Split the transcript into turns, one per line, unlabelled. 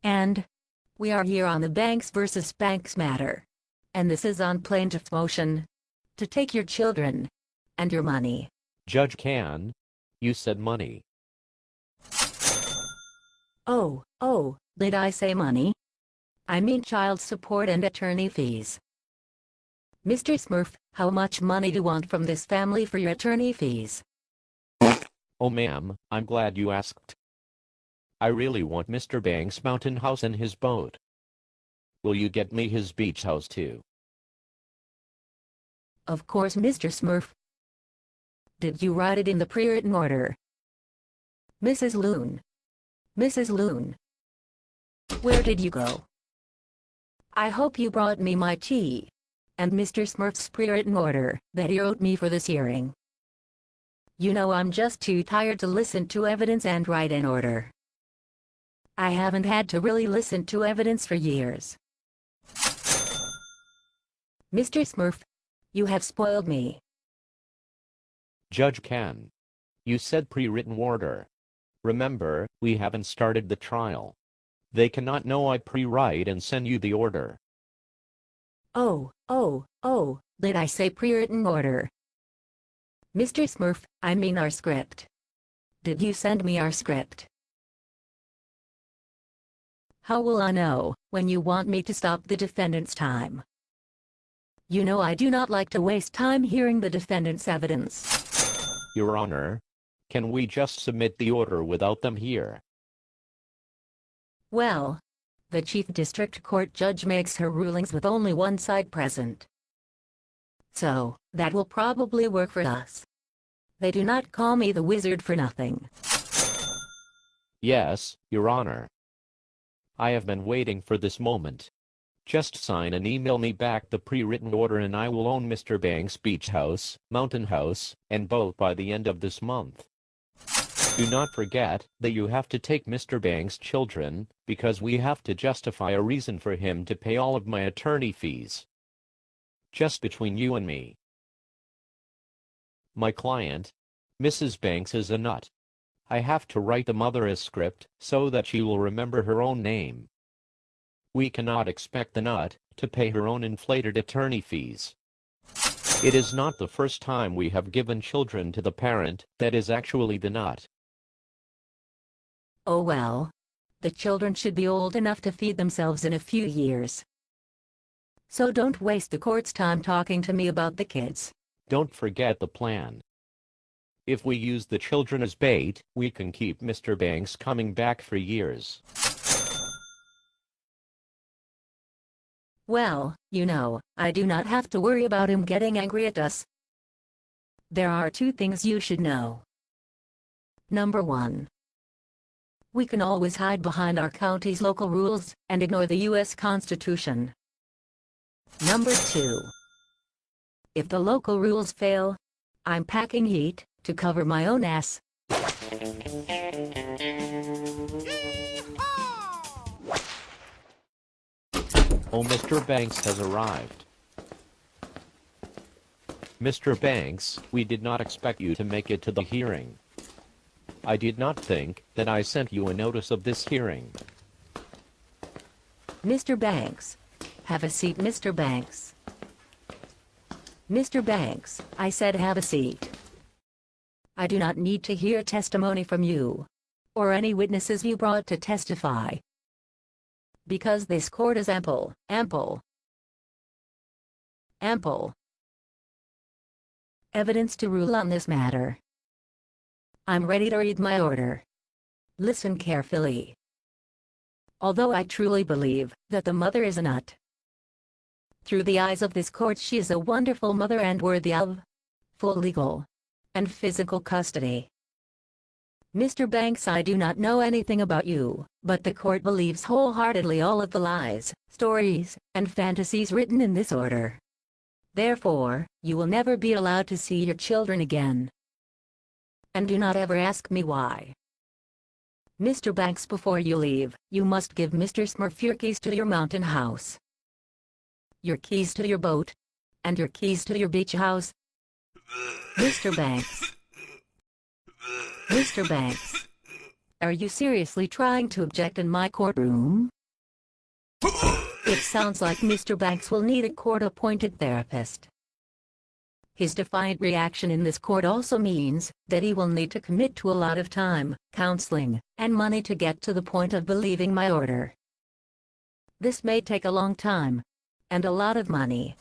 And we are here on the Banks versus Banks matter. And this is on plaintiff's motion to take your children and your money.
Judge Can, you said money.
Oh, did I say money? I mean child support and attorney fees. Mr. Smurf, how much money do you want from this family for your attorney fees?
Oh ma'am, I'm glad you asked. I really want Mr. Banks' mountain house and his boat. Will you get me his beach house too?
Of course, Mr. Smurf. Did you write it in the pre-written order? Mrs. Loon. Mrs. Loon. Where did you go? I hope you brought me my tea and Mr. Smurf's pre-written order that he wrote me for this hearing. You know I'm just too tired to listen to evidence and write an order. I haven't had to really listen to evidence for years. Mr. Smurf, you have spoiled me.
Judge Can, you said pre-written order. Remember, we haven't started the trial. They cannot know I pre-write and send you the order.
Oh, did I say pre-written order? Mr. Smurf, I mean our script. Did you send me our script? How will I know when you want me to stop the defendant's time? You know I do not like to waste time hearing the defendant's evidence.
Your Honor, can we just submit the order without them here?
Well, the Chief District Court judge makes her rulings with only one side present. So, that will probably work for us. They do not call me the wizard for nothing.
Yes, Your Honor. I have been waiting for this moment. Just sign and email me back the pre-written order and I will own Mr. Banks' beach house, mountain house, and boat by the end of this month. Do not forget that you have to take Mr. Banks' children, because we have to justify a reason for him to pay all of my attorney fees. Just between you and me. My client, Mrs. Banks, is a nut. I have to write the mother a script so that she will remember her own name. We cannot expect the nut to pay her own inflated attorney fees. It is not the first time we have given children to the parent that is actually the nut.
Oh well, the children should be old enough to feed themselves in a few years. So don't waste the court's time talking to me about the kids.
Don't forget the plan. If we use the children as bait, we can keep Mr. Banks coming back for years.
Well, you know, I do not have to worry about him getting angry at us. There are two things you should know. Number one, we can always hide behind our county's local rules and ignore the U.S. Constitution. Number two, if the local rules fail, I'm packing heat to cover my own ass.
Oh, Mr. Banks has arrived. Mr. Banks, we did not expect you to make it to the hearing. I did not think that I sent you a notice of this hearing.
Mr. Banks, have a seat, Mr. Banks. Mr. Banks, I said have a seat. I do not need to hear testimony from you, or any witnesses you brought to testify. Because this court is ample evidence to rule on this matter. I'm ready to read my order. Listen carefully. Although I truly believe that the mother is a nut, through the eyes of this court she is a wonderful mother and worthy of full legal and physical custody. Mr. Banks, I do not know anything about you, but the court believes wholeheartedly all of the lies, stories, and fantasies written in this order. Therefore, you will never be allowed to see your children again. And do not ever ask me why. Mr. Banks, before you leave, you must give Mr. Smurf your keys to your mountain house, your keys to your boat, and your keys to your beach house. Mr. Banks. Mr. Banks, are you seriously trying to object in my courtroom? It sounds like Mr. Banks will need a court-appointed therapist. His defiant reaction in this court also means that he will need to commit to a lot of time, counseling, and money to get to the point of believing my order. This may take a long time, and a lot of money.